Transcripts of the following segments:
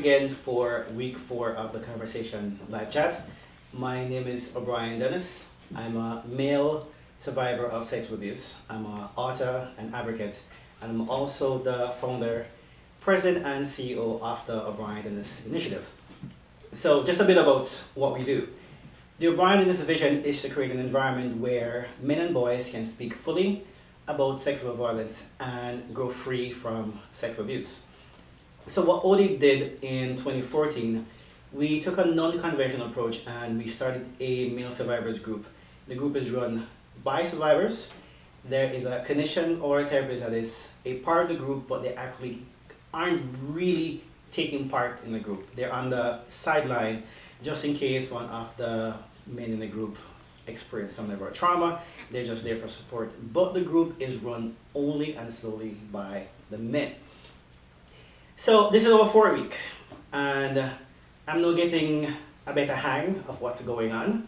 again for week 4 of the Conversation live chat. My name is O'Brien Dennis. I'm a male survivor of sexual abuse. I'm an author and advocate, and I'm also the founder, president, and CEO of the O'Brien Dennis Initiative. So just a bit about what we do. The O'Brien Dennis vision is to create an environment where men and boys can speak fully about sexual violence and grow free from sexual abuse. So what OD did in 2014, we took a non-conventional approach and we started a male survivors group. The group is run by survivors. There is a clinician or a therapist that is a part of the group, but they actually aren't really taking part in the group. They're on the sideline just in case one of the men in the group experience some level of trauma. They're just there for support. But the group is run only and solely by the men. So this is our 4th week, and I'm now getting a better hang of what's going on,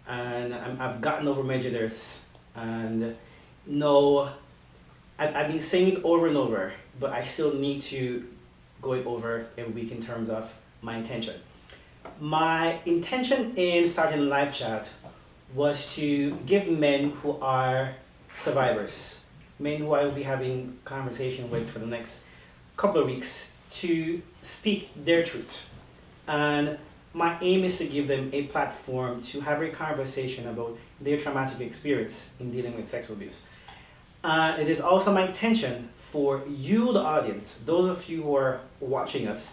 and I've gotten over my jitters, and no, I've been saying it over and over, but I still need to go it over every week in terms of my intention. My intention in starting live chat was to give men who are survivors, men who I will be having conversation with for the next couple of weeks, to speak their truth. And my aim is to give them a platform to have a conversation about their traumatic experience in dealing with sexual abuse. It is also my intention for you, the audience, those of you who are watching us,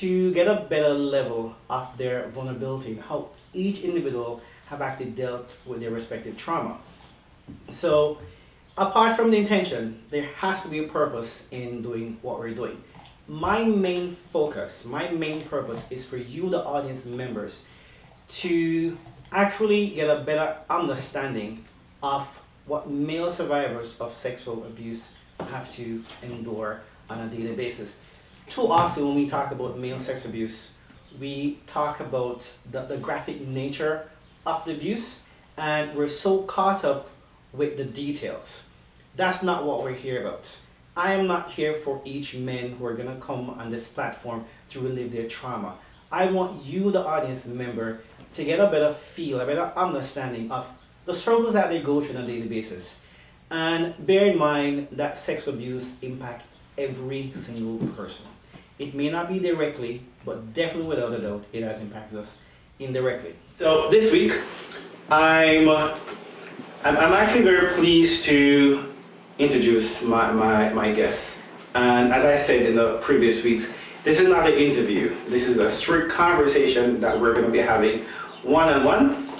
to get a better level of their vulnerability and how each individual have actually dealt with their respective trauma. So apart from the intention, there has to be a purpose in doing what we're doing. My main focus, my main purpose is for you, the audience members, to actually get a better understanding of what male survivors of sexual abuse have to endure on a daily basis. Too often when we talk about male sex abuse, we talk about the graphic nature of the abuse, and we're so caught up with the details. That's not what we're here about. I am not here for each man who are gonna come on this platform to relive their trauma. I want you, the audience member, to get a better feel, a better understanding of the struggles that they go through on a daily basis. And bear in mind that sexual abuse impacts every single person. It may not be directly, but definitely without a doubt, it has impacted us indirectly. So this week, I'm actually very pleased to introduce my guest. And as I said in the previous weeks, this is not an interview. This is a strict conversation that we're going to be having one-on-one.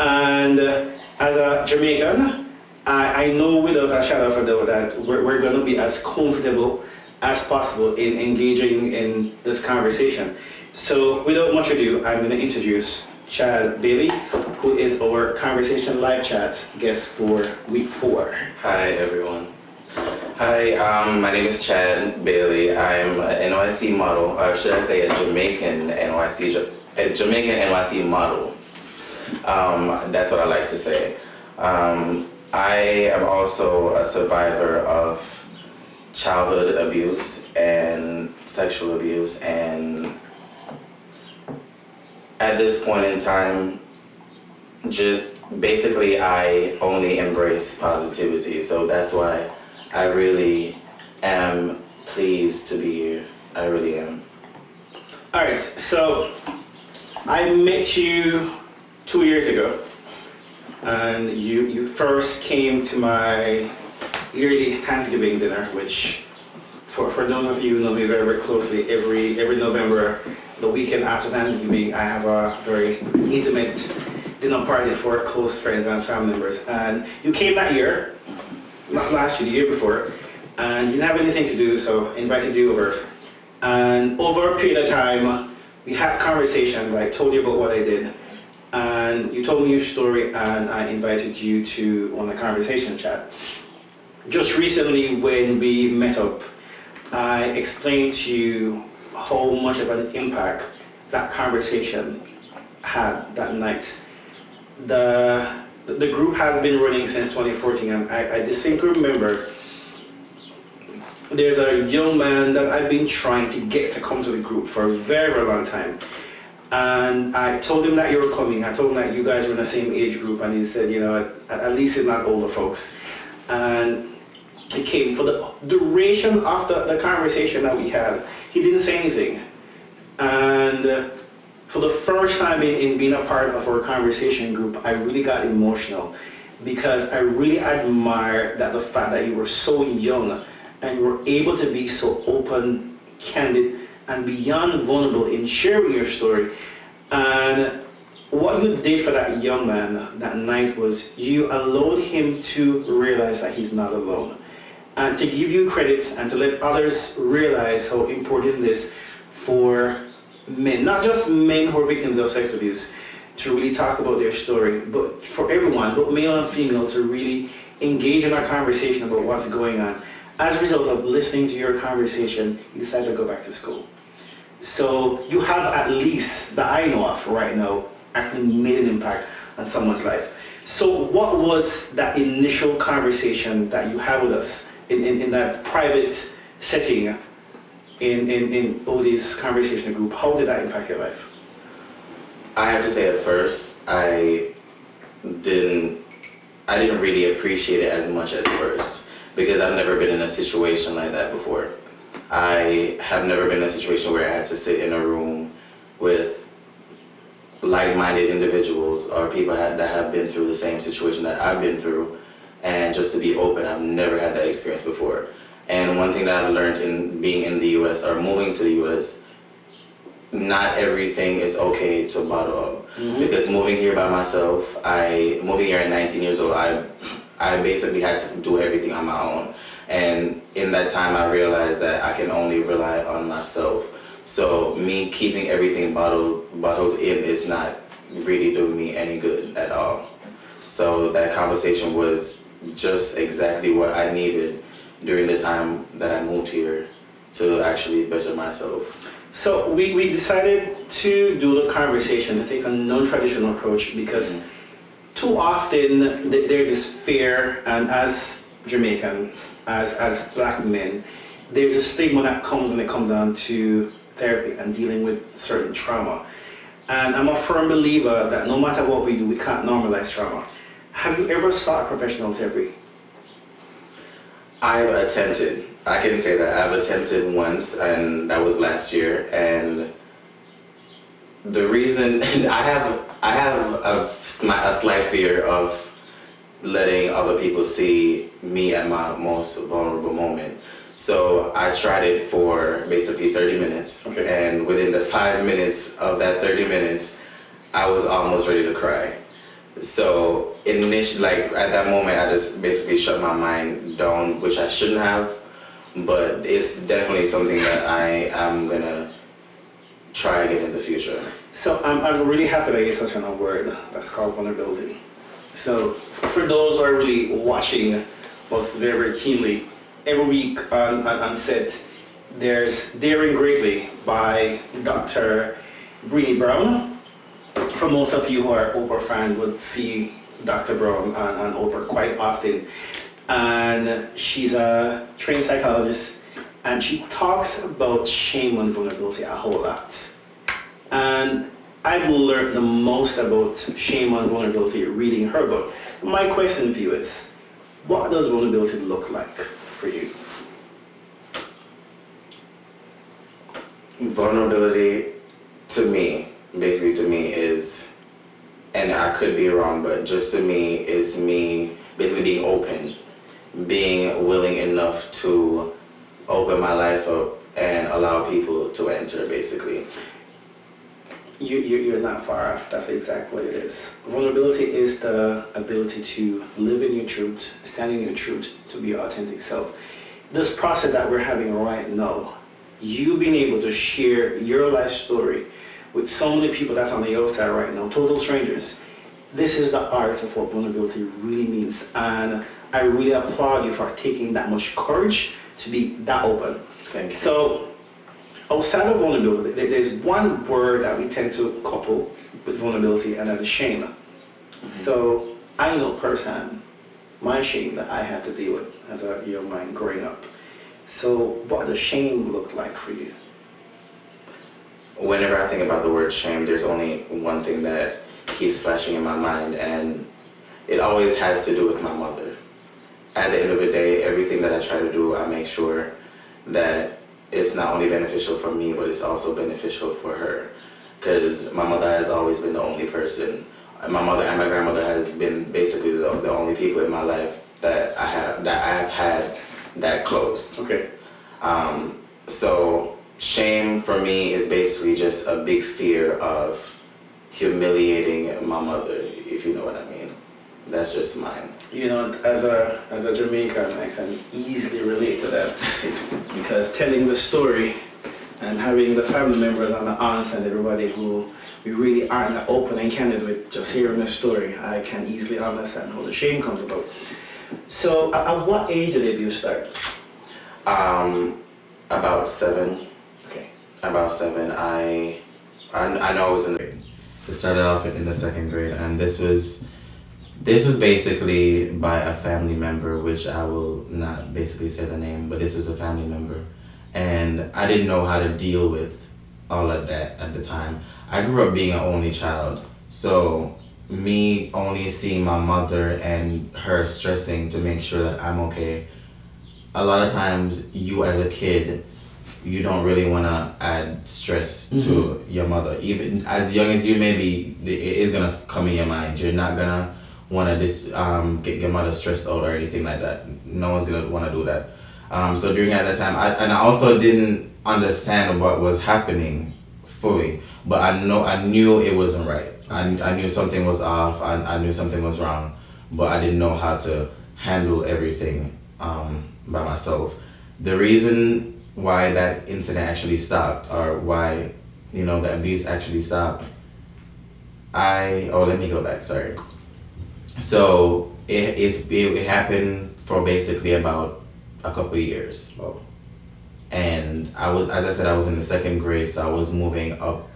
And as a Jamaican, I know without a shadow of a doubt that we're going to be as comfortable as possible in engaging in this conversation. So without much ado, I'm going to introduce Chad Bailey, who is our Conversation live chat guest for week 4. Hi everyone. Hi, my name is Chad Bailey. I'm an NYC model, or should I say a Jamaican NYC model. That's what I like to say. I am also a survivor of childhood abuse and sexual abuse, and at this point in time, basically I only embrace positivity, so that's why I really am pleased to be here. I really am. Alright, so I met you 2 years ago, and you first came to my yearly Thanksgiving dinner, which for those of you who know me very, very closely, every November, the weekend after Thanksgiving, I have a very intimate dinner party for close friends and family members. And you came that year, not last year, the year before, and you didn't have anything to do, so I invited you over. And over a period of time, we had conversations. I told you about what I did, and you told me your story, and I invited you to on a conversation chat. Just recently, when we met up, I explained to you how much of an impact that conversation had that night. The group has been running since 2014, and I distinctly remember there's a young man that I've been trying to get to come to the group for a very, very long time. And I told him that you were coming. I told him that you guys were in the same age group, and he said, at least it's not older folks. And he came for the duration of the conversation that we had. He didn't say anything. And for the first time in being a part of our conversation group, I really got emotional because I really admire the fact that you were so young and you were able to be so open, candid, and beyond vulnerable in sharing your story. And what you did for that young man that night was you allowed him to realize that he's not alone. And to give you credit and to let others realize how important it is for men, not just men who are victims of sex abuse, to really talk about their story, but for everyone, both male and female, to really engage in a conversation about what's going on. As a result of listening to your conversation, you decided to go back to school. So you have, at least that I know of right now, actually made an impact on someone's life. So what was that initial conversation that you had with us in that private setting in Odie's conversation group? How did that impact your life? I have to say at first, I didn't really appreciate it as much as first, because I've never been in a situation like that before. I have never been in a situation where I had to sit in a room with like-minded individuals or people that have been through the same situation that I've been through, and just to be open. I've never had that experience before. And one thing that I've learned in being in the US or moving to the US, not everything is okay to bottle up. Mm-hmm. Because moving here by myself, moving here at 19 years old, I basically had to do everything on my own. And in that time, I realized that I can only rely on myself. So me keeping everything bottled in is not really doing me any good at all. So that conversation was just exactly what I needed during the time that I moved here to actually better myself. So we decided to do the conversation, to take a non-traditional approach, because too often there's this fear, and as Jamaican, as black men, there's a stigma that comes when it comes down to therapy and dealing with certain trauma. And I'm a firm believer that no matter what we do, we can't normalize trauma. Have you ever sought professional therapy? I've attempted. I can say that I've attempted once, and that was last year. And the reason I have a slight fear of letting other people see me at my most vulnerable moment. So I tried it for basically 30 minutes. Okay. And within the 5 minutes of that 30 minutes, I was almost ready to cry. So initially, like at that moment, I just basically shut my mind down, which I shouldn't have. But it's definitely something that I am gonna try again in the future. So I'm really happy that you touched on a word that's called vulnerability. So for those who are really watching us very, very keenly, every week on set, there's Daring Greatly by Dr. Brené Brown. For most of you who are Oprah fans would see Dr. Brown on Oprah quite often. And she's a trained psychologist, and she talks about shame and vulnerability a whole lot. And I've learned the most about shame and vulnerability reading her book. My question for you is, what does vulnerability look like for you? Vulnerability, basically to me is, and I could be wrong, but just to me is me basically being open, being willing enough to open my life up and allow people to enter, basically. You're not far off. That's exactly what it is. Vulnerability is the ability to live in your truth, stand in your truth, to be your authentic self. This process that we're having right now, you being able to share your life story with so many people that's on the outside right now, total strangers. This is the art of what vulnerability really means. And I really applaud you for taking that much courage to be that open. Thank you. So, outside of vulnerability, there's one word that we tend to couple with vulnerability, and that is shame. Mm-hmm. So, I know firsthand my shame that I had to deal with as a young man growing up. So what does shame look like for you? Whenever I think about the word shame, there's only one thing that keeps flashing in my mind, and it always has to do with my mother. At the end of the day, everything that I try to do, I make sure that it's not only beneficial for me, but it's also beneficial for her. Because my mother has always been the only person. My mother and my grandmother has been basically the only people in my life that I have had that close. Okay. So shame for me is basically just a big fear of humiliating my mother, if you know what I mean. That's just mine. You know, as a Jamaican, I can easily relate to that because telling the story and having the family members and the aunts and everybody who we really aren't that open and candid with, just hearing the story, I can easily understand how the shame comes about. So, at what age did the abuse start? About 7. Okay. About 7. I know I was in the grade. It started off in the 2nd grade, and this was basically by a family member, which I will not basically say the name, but this was a family member. And I didn't know how to deal with all of that at the time. I grew up being an only child, so me only seeing my mother and her stressing to make sure that I'm okay. A lot of times, you as a kid, you don't really want to add stress to your mother. Even as young as you may be, it is going to come in your mind. You're not going to want to get your mother stressed out or anything like that. No one's going to want to do that. So during at that time, I also didn't understand what was happening fully, but I knew it wasn't right. I knew something was off. I knew something was wrong, but I didn't know how to handle everything by myself. The reason why that incident actually stopped, or why the abuse actually stopped, let me go back. Sorry. So it happened for basically about a couple of years. Oh. And as I said, I was in the 2nd grade, so I was moving up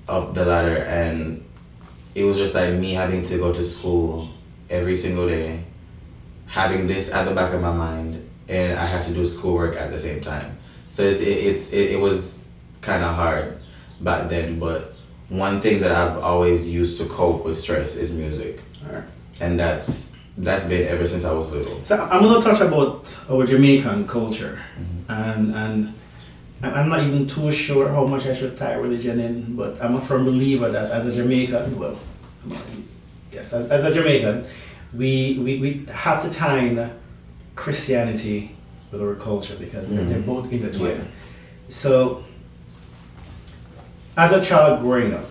the ladder, and it was just like me having to go to school every single day, having this at the back of my mind, and I have to do schoolwork at the same time. So it was kind of hard back then, but one thing that I've always used to cope with stress is music. All right. And that's been ever since I was little. So I'm going to touch about our Jamaican culture, and I'm not even too sure how much I should tie religion in, but I'm a firm believer that as a Jamaican, as a Jamaican, we have to tie Christianity with our culture because they're both intertwined. Yeah. So, as a child growing up,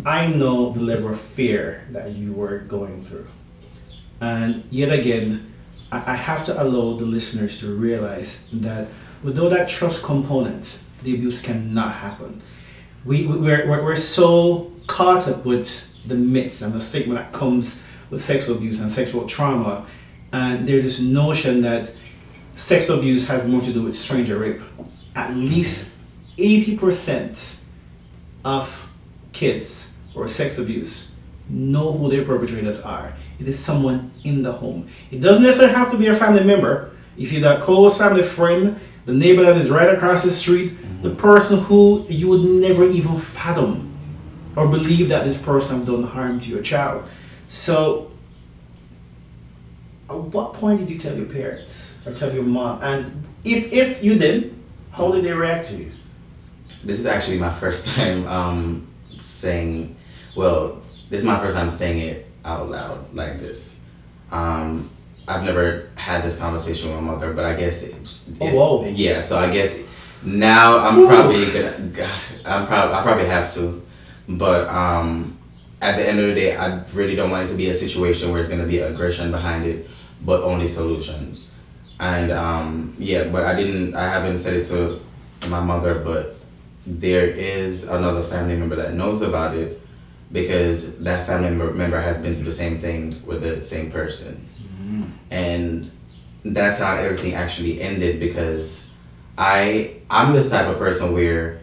I know the level of fear that you were going through. And yet again, I have to allow the listeners to realize that without that trust component, the abuse cannot happen. We're so caught up with the myths and the stigma that comes with sexual abuse and sexual trauma. And there's this notion that sexual abuse has more to do with stranger rape. At least 80% of kids or sex abuse know who their perpetrators are. It is someone in the home. It doesn't necessarily have to be a family member. You see that close family friend, the neighbor that is right across the street, the person who you would never even fathom or believe that this person has done harm to your child. So, at what point did you tell your parents or tell your mom? And if you did, how did they react to you? This is actually my first time saying, this is my first time saying it out loud like this. I've never had this conversation with my mother, but I guess whoa. Yeah, so I guess now I'm probably I probably have to, but at the end of the day, I really don't want it to be a situation where it's gonna be aggression behind it, but only solutions. And but I haven't said it to my mother, but there is another family member that knows about it because that family member has been through the same thing with the same person. And that's how everything actually ended, because I'm this type of person where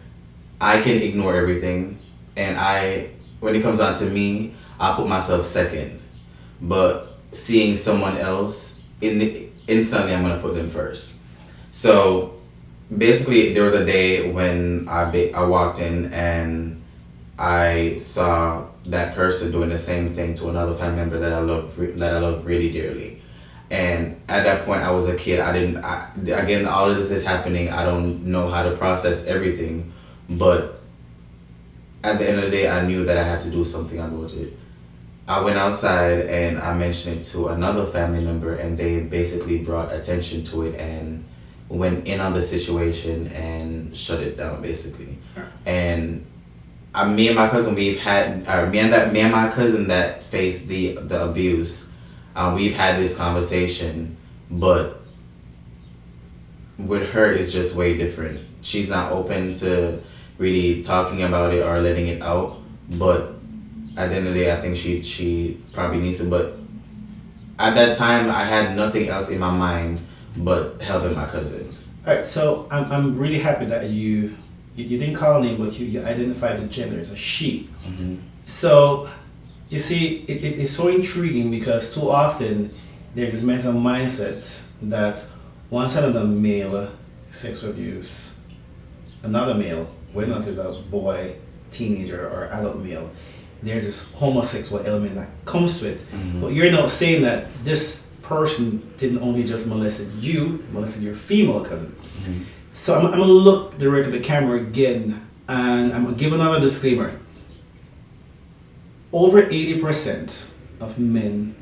I can ignore everything, and when it comes down to me, I put myself second. But seeing someone else, instantly I'm gonna put them first. So basically, there was a day when I walked in and I saw that person doing the same thing to another family member that that I love really dearly. And at that point, I was a kid. Again, all of this is happening. I don't know how to process everything, but at the end of the day, I knew that I had to do something about it. I went outside and I mentioned it to another family member, and they basically brought attention to it and went in on the situation and shut it down, basically. And me and my cousin, we've had me and my cousin that faced the abuse. We've had this conversation, but with her, it's just way different. She's not open to really talking about it or letting it out, but at the end of the day, I think she probably needs to. But at that time, I had nothing else in my mind but helping my cousin. All right, so I'm really happy that you didn't call a name, but you identified the gender as a she. Mm-hmm. So you see, it's so intriguing because too often there's this mental mindset that one side of the male sexual abuse, another male, whether or not it's a boy, teenager, or adult male, there's this homosexual element that comes to it. Mm-hmm. But you're not saying that this person didn't only just molested you, molested your female cousin. Mm-hmm. So I'm gonna look direct at the camera again, and I'm gonna give another disclaimer. Over 80% of men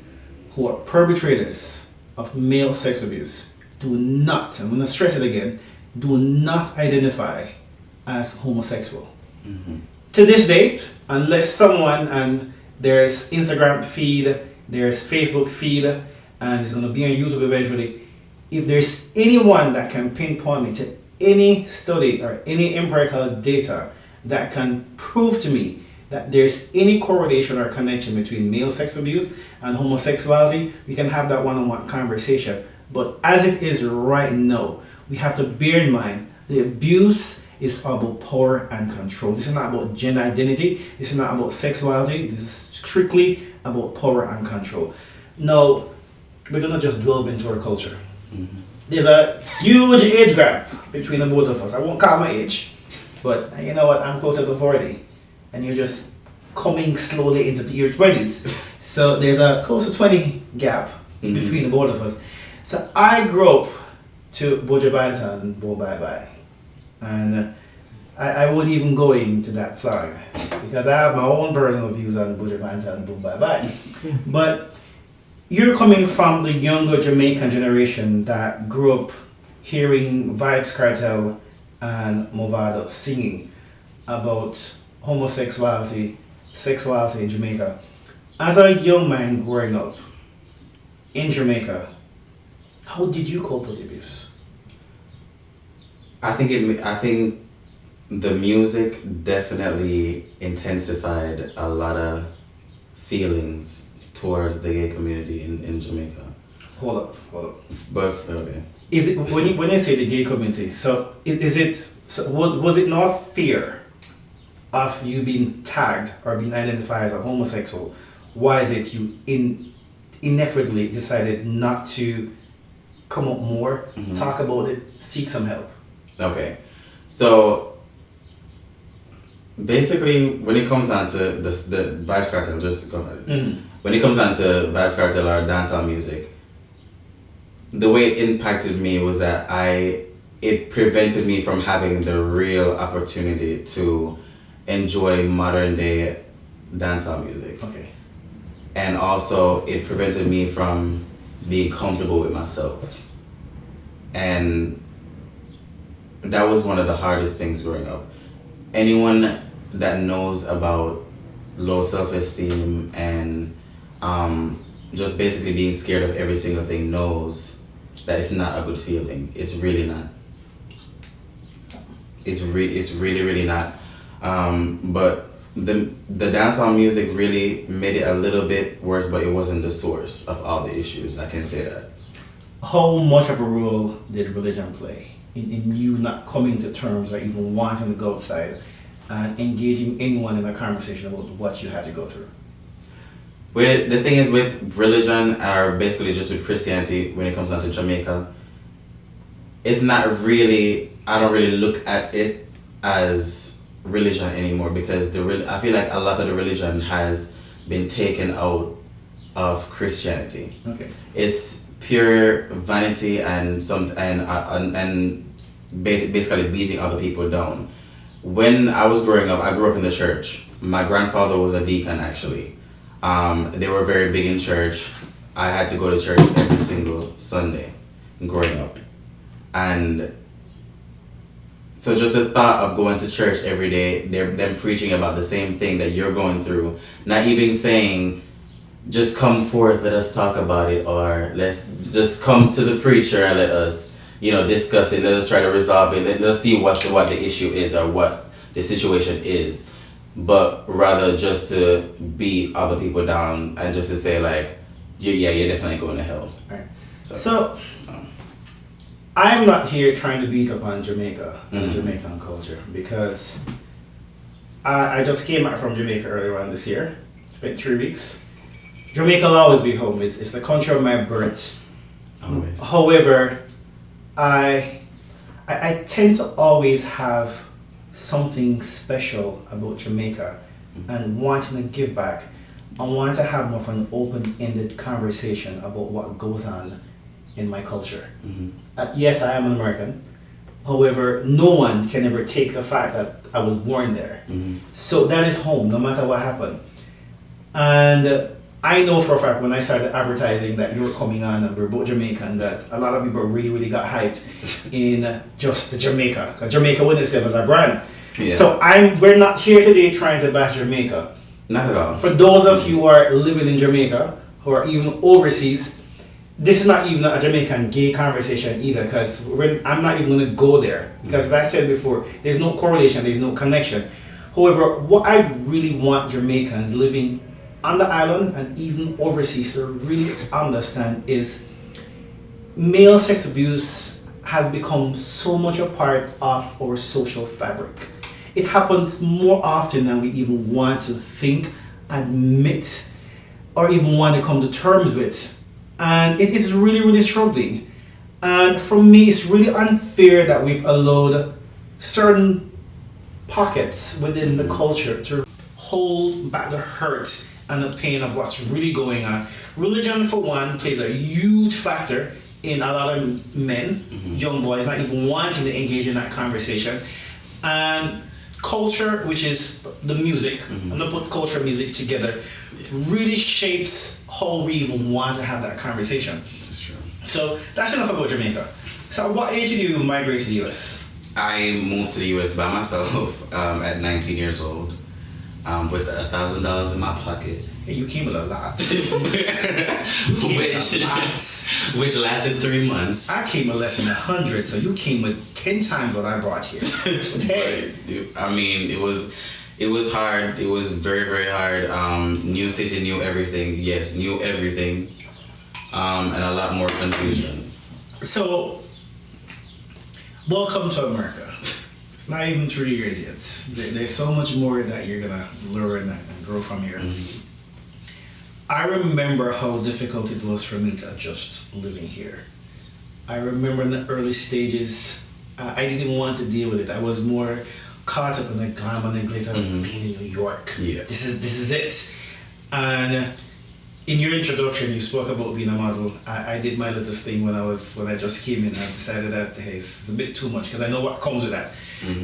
who are perpetrators of male sex abuse do not, I'm gonna stress it again, do not identify as homosexual. Mm-hmm. To this date, unless someone, and there's Instagram feed, there's Facebook feed, and it's gonna be on YouTube eventually, if there's anyone that can pinpoint me to any study or any empirical data that can prove to me that there's any correlation or connection between male sex abuse and homosexuality, we can have that one-on-one conversation. But as it is right now, we have to bear in mind the abuse is about power and control. This is not about gender identity. This is not about sexuality. This is strictly about power and control. Now, we're gonna just delve into our culture. Mm-hmm. There's a huge age gap between the both of us. I won't call my age, but you know what? I'm closer to 40, and you're just coming slowly into your 20s. So there's a close to 20 gap between the both of us. So I grew up to Boja Banta and Bo Bye Bye. And I would even go into that song because I have my own personal views on Boja Banta and Boom Bye Bye. But you're coming from the younger Jamaican generation that grew up hearing Vibes Cartel and Movado singing about homosexuality, sexuality in Jamaica. As a young man growing up in Jamaica, how did you cope with abuse? I think the music definitely intensified a lot of feelings towards the gay community in Jamaica. Hold up. But okay. Is it when you say the gay community? So was it not fear of you being tagged or being identified as a homosexual? Why is it you inevitably decided not to come up more, talk about it, seek some help? Okay, so basically, when it comes down to the Vibes Cartel, just go ahead. When it comes down to Vibes Cartel or dancehall music, the way it impacted me was that it prevented me from having the real opportunity to enjoy modern day dancehall music. Okay. And also, it prevented me from being comfortable with myself. And that was one of the hardest things growing up. Anyone that knows about low self-esteem and just basically being scared of every single thing knows that it's not a good feeling. It's really not. It's really, really not. But the dancehall music really made it a little bit worse, but it wasn't the source of all the issues. I can say that. How much of a role did religion play in you not coming to terms or even wanting to go outside and engaging anyone in a conversation about what you had to go through? Well, the thing is with religion, or basically just with Christianity, when it comes down to Jamaica, it's not really, I don't really look at it as religion anymore, because I feel like a lot of the religion has been taken out of Christianity. Okay. It's pure vanity and basically beating other people down. When I was growing up, I grew up in the church. My grandfather was a deacon, actually. They were very big in church. I had to go to church every single Sunday growing up. And so just the thought of going to church every day, them preaching about the same thing that you're going through, not even saying, just come forth, let us talk about it, or let's just come to the preacher and let us, discuss it, let us try to resolve it, let us see what the issue is or what the situation is. But rather just to beat other people down and just to say like, you're definitely going to hell. Right. So I'm not here trying to beat up on Jamaica and Jamaican culture, because I just came back from Jamaica earlier on this year. Spent 3 weeks. Jamaica will always be home. It's the country of my birth. Always. However, I tend to always have something special about Jamaica and wanting to give back. I want to have more of an open-ended conversation about what goes on in my culture. Yes, I am an American. However, no one can ever take the fact that I was born there. So that is home, no matter what happened. And I know for a fact when I started advertising that you were coming on and we're both Jamaican, that a lot of people really, really got hyped in just the Jamaica, because Jamaica wouldn't itself as a brand. Yeah. So we're not here today trying to bash Jamaica. Not at all. For those of you who are living in Jamaica, who are even overseas, this is not even a Jamaican gay conversation either, because I'm not even going to go there, because as I said before, there's no correlation, there's no connection. However, what I really want Jamaicans living on the island and even overseas to really understand is male sex abuse has become so much a part of our social fabric. It happens more often than we even want to think, admit, or even want to come to terms with. And it is really, really struggling. And for me, it's really unfair that we've allowed certain pockets within the culture to hold back the hurt and the pain of what's really going on. Religion, for one, plays a huge factor in a lot of men, young boys, not even wanting to engage in that conversation. And culture, which is the music, and to put culture and music together, really shapes how we even want to have that conversation. That's true. So that's enough about Jamaica. So at what age did you migrate to the US? I moved to the US by myself at 19 years old. With $1,000 in my pocket. Hey, you came with a lot. which lasted 3 months. I came with less than 100, so you came with 10 times what I brought here. Hey. I mean, it was hard. It was very, very hard. New city, knew everything. Yes, knew everything. And a lot more confusion. So, welcome to America. Not even 3 years yet. There's so much more that you're gonna learn and grow from here. I remember how difficult it was for me to adjust living here. I remember in the early stages, I didn't want to deal with it. I was more caught up in the glamour and the glitter of being in New York. Yeah. This is it. And in your introduction, you spoke about being a model. I did my little thing when I just came in. I decided that hey, it's a bit too much because I know what comes with that.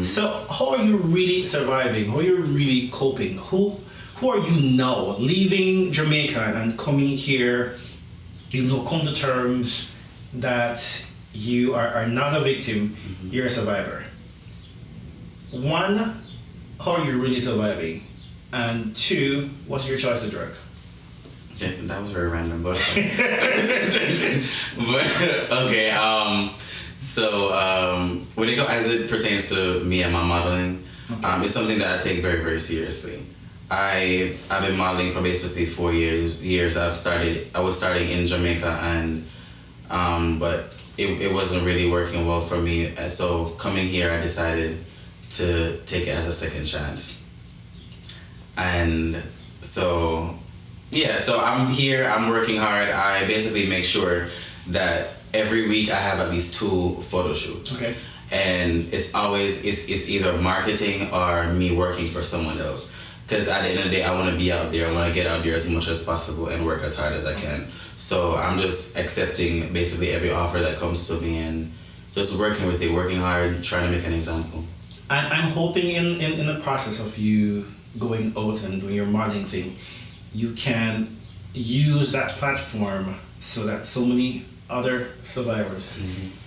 So how are you really surviving? How are you really coping? Who are you now, leaving Jamaica and coming here? You know, come to terms that you are not a victim. You're a survivor. One, how are you really surviving? And two, what's your choice to drug? Okay, that was very random, but okay. So when it as it pertains to me and my modeling, it's something that I take very, very seriously. I've been modeling for basically 4 years. I was starting in Jamaica, and but it wasn't really working well for me. And so coming here, I decided to take it as a second chance. And so yeah, so I'm here. I'm working hard. I basically make sure that every week I have at least 2 photo shoots. Okay. And it's always it's either marketing or me working for someone else. Because at the end of the day, I want to be out there. I want to get out there as much as possible and work as hard as I can. So I'm just accepting basically every offer that comes to me and just working with it, working hard, trying to make an example. I'm hoping in the process of you going out and doing your modeling thing, you can use that platform so that so many other survivors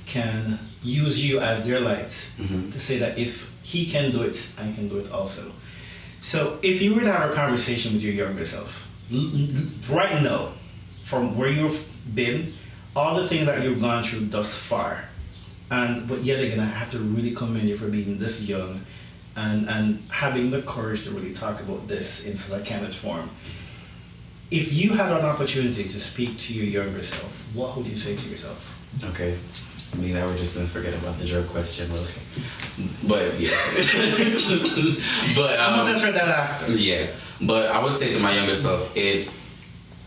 can use you as their light to say that if he can do it, I can do it also. So if you were to have a conversation with your younger self, right now, from where you've been, all the things that you've gone through thus far, but yet again, I have to really commend you for being this young and having the courage to really talk about this in such a candid form. If you had an opportunity to speak to your younger self, what would you say to yourself? Okay. I mean, I was just gonna forget about the jerk question, but yeah. But I'm gonna answer that after. Yeah, but I would say to my younger self, it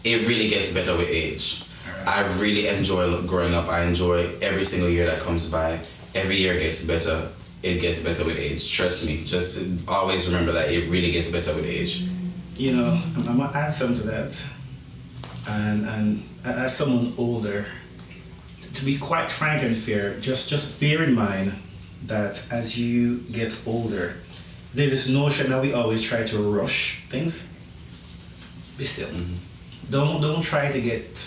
really gets better with age. Right. I really enjoy growing up. I enjoy every single year that comes by. Every year gets better. It gets better with age. Trust me. Just always remember that it really gets better with age. You know, I'm gonna add something to that, and as someone older, to be quite frank and fair, just bear in mind that as you get older, there's this notion that we always try to rush things. Be still. Don't try to get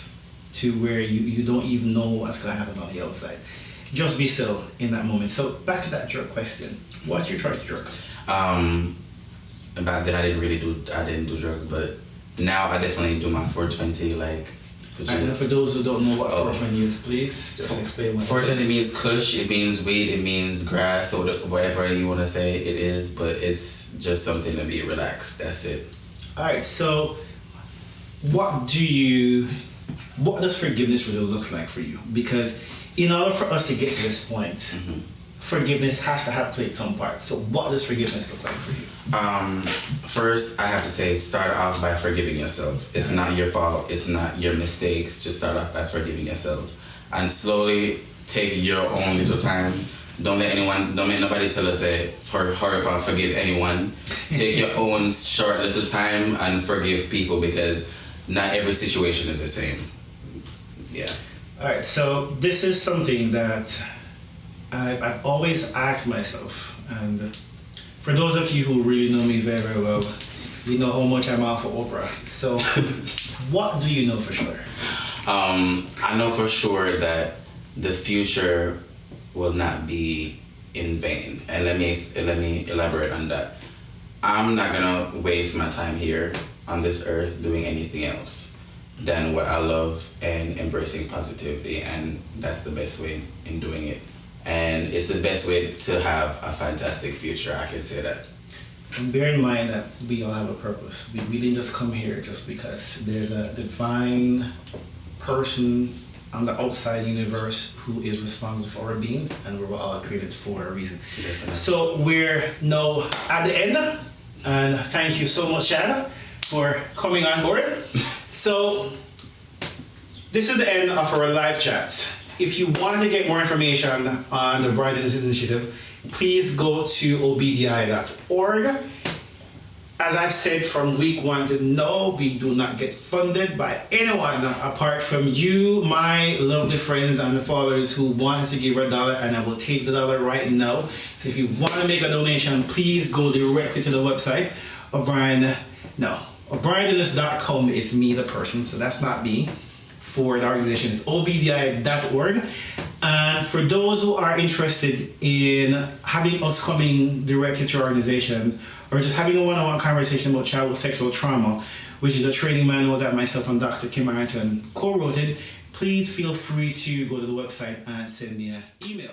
to where you don't even know what's gonna happen on the outside. Just be still in that moment. So back to that jerk question. What's your choice to jerk? Back then I didn't do drugs, but now I definitely do my 420 like. And for those who don't know what 420 is, please just explain what 420 means kush, it means weed, it means grass, or whatever you want to say it is, but it's just something to be relaxed. That's it. Alright, so what does forgiveness really look like for you? Because in order for us to get to this point, forgiveness has to have played some part. So what does forgiveness look like for you? First, I have to say, start off by forgiving yourself. It's not your fault. It's not your mistakes. Just start off by forgiving yourself. And slowly take your own little time. Don't make nobody tell us, hurry up and forgive anyone. Take your own short little time and forgive people because not every situation is the same. Yeah. All right, so this is something that I've always asked myself, and for those of you who really know me very, very well, you know how much I'm out for Oprah. So what do you know for sure? I know for sure that the future will not be in vain. And let me elaborate on that. I'm not gonna waste my time here on this earth doing anything else than what I love and embracing positivity, and that's the best way in doing it. And it's the best way to have a fantastic future, I can say that. And bear in mind that we all have a purpose. We didn't just come here just because there's a divine person on the outside universe who is responsible for our being, and we're all created for a reason. Definitely. So we're now at the end, and thank you so much, Shada, for coming on board. So this is the end of our live chat. If you want to get more information on the Brian Dennis Initiative, please go to obdi.org. As I've said from week 1 to now, we do not get funded by anyone apart from you, my lovely friends and the followers who want to give $1, and I will take the $1 right now. So if you want to make a donation, please go directly to the website. ObrianDennis.com is me, the person, so that's not me. For the organization is obdi.org. And for those who are interested in having us coming directly to our organization or just having a one-on-one conversation about childhood sexual trauma, which is a training manual that myself and Dr. Kim Arrington co-wrote, please feel free to go to the website and send me an email.